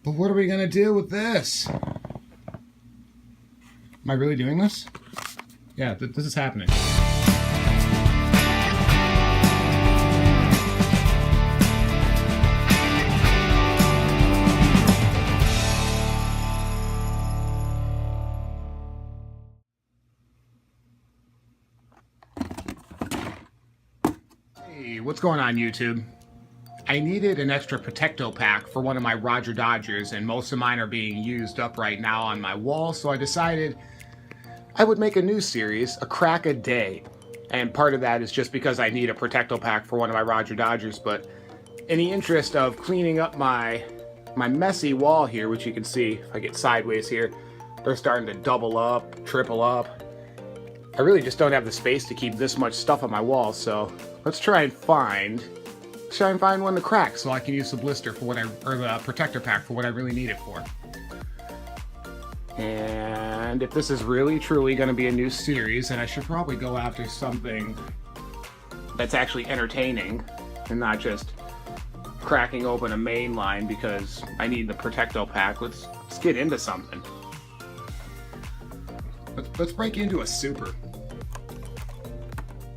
But what are we gonna do with this? Am I really doing this? Yeah, this is happening. Hey, what's going on, YouTube? I needed an extra Protecto pack for one of my Roger Dodgers, and most of mine are being used up right now on my wall, so I decided I would make a new series, a crack a day. And part of that is just because I need a Protecto pack for one of my Roger Dodgers, but in the interest of cleaning up my messy wall here, which you can see if I get sideways here, they're starting to double up, triple up. I really just don't have the space to keep this much stuff on my wall, so let's try and find one to crack so I can use the blister for what or the protector pack for what I really need it for. And if this is really truly going to be a new series, then I should probably go after something that's actually entertaining and not just cracking open a main line because I need the Protecto pack. Let's get into something. Let's break into a super.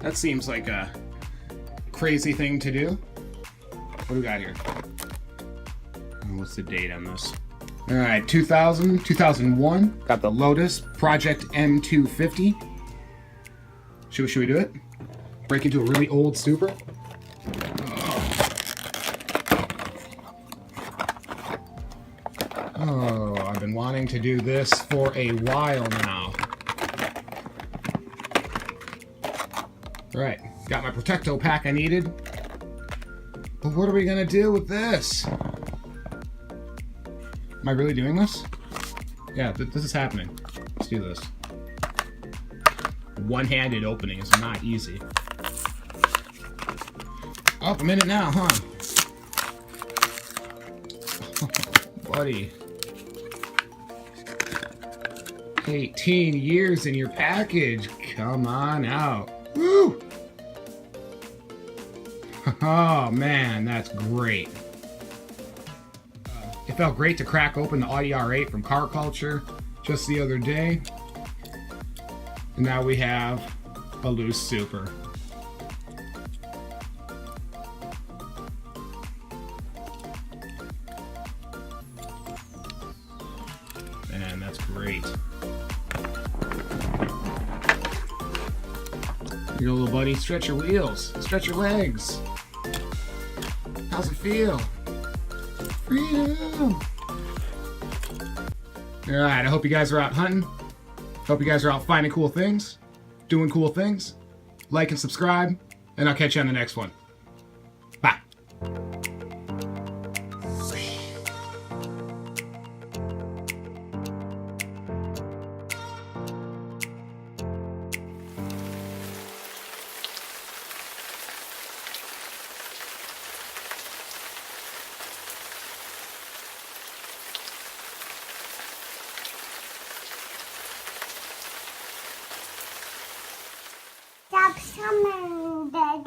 That seems like a crazy thing to do. What do we got here? What's the date on this? Alright, 2001. Got the Lotus Project M250. Should we do it? Break into a really old super? Oh, I've been wanting to do this for a while now. Alright, got my Protecto pack I needed. But what are we gonna do with this? Am I really doing this? Yeah, this is happening. Let's do this. One-handed opening is not easy. Oh, I'm in it now, huh? Buddy. 18 years in your package. Come on out. Woo! Oh man, that's great. It felt great to crack open the Audi R8 from Car Culture just the other day. And now we have a loose super. Man, that's great. Here you go, little buddy. Stretch your wheels. Stretch your legs. How's it feel? Freedom! Alright, I hope you guys are out hunting. Hope you guys are out finding cool things. Doing cool things. Like and subscribe. And I'll catch you on the next one. Bye. Stop summoning the